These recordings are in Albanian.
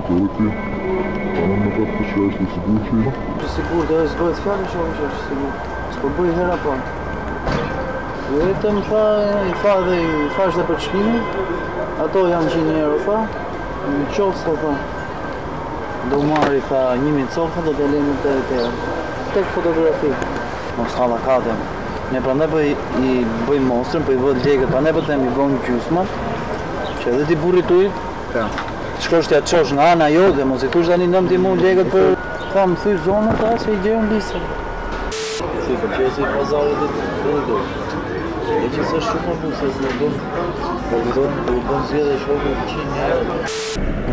Kujti, panë më të të që është i sigur që i? Që sigur, dhe s'dojtë fjallë shumë që është sigur. S'po bëj hera panë. Vetëm i fash dhe për çmimin, ato janë 100 euro fa, në qofë fa. Do marri fa 1000 cofa, do të lejmë të tërë. Tek fotografi. Mos halla kadem. Ne prandaj i bëjmë mostrën, po i vë lekët, prandaj po them i vëmë gjysma. Që edhe ti burri tuj, shkosh t'ja çosh nga ana jote, mos i thush tani 19 lekët për ta më thysh zonën ta se i gjerën lisën. Si përqesi pazarit e të e që së shumë më busës në dëmë, po do zjedhe shokë 100 euro.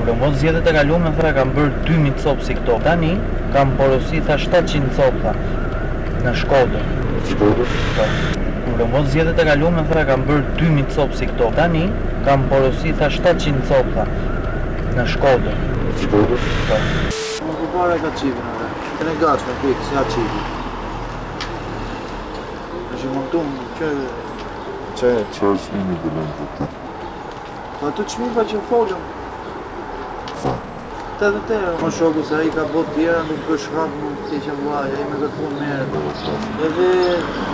Në mos zjedhe të kalume, thra, kam bërë 2000 copë si këto. Tani, kam porosi, tha 700 copë në Shkodër. Në mos zjedhe të kalume, thra, kam bërë 2000 copë si këto. Tani, kam porosi, tha 700 copë në Shkodër. Më kupare ka qipin, e në gachme, kujtë, si ha qipi. Është i montum, që Qërë shmimi dhe lënë të të? Pa të qmipa që folëm. Të dhe tërë, më shoku se a i ka bot tjera, nuk është hapë mund të që mlaj, a i me këtë punë merë. Edhe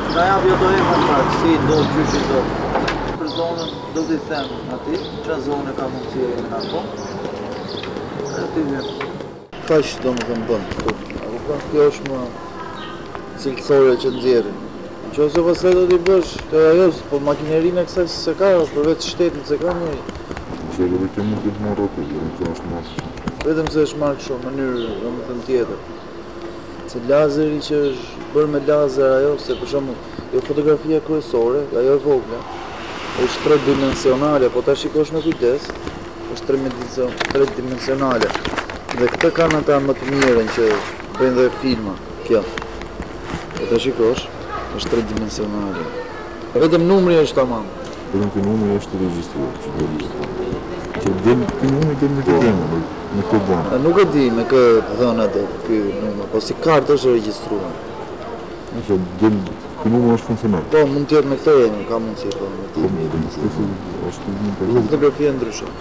nga japë jo do e më pak, si do, gjyshi do. Për zonën do t'i themë ati, qa zonë ka mundësi e nga po. E t'i vjemë. Kaq do më këmë bënë, ako kjo është më cilësore që nëzjerin. Që ose pasaj do t'i bësh të ajos, po makinerinë e kësaj se ka, përveç shtetin se ka njëri. Se edhe ke mund të marrë atë, dhe në është marrë. Vetëm se është marrë kësho, mënyrë, dhe më thënë tjetër. Se lazeri që është bërë me lazer ajo, se për shumë, jo fotografia kryesore, ajo e vogla, është 3-dimensionale, po ta shikosh me kujdes, është 3-dimensionale. Dhe këtë kanë ata më të mirën që bëjnë dhe filma, kjo. Po ta shikosh, është 3-dimensionale. Vetëm numri është tamam. Vetëm që numri është regjistruar, që do regjistruar. Që ti numri dhe me këtë dhënë, me këtë dhënë. Nuk e di me këtë dhënë atë, ky numër, po si kartë është regjistruar. Nëse ky numër është funksional. Po, mund t'jetë me këtë emër, ka mundësi po me këtë. Po, është një fotografia ndryshe.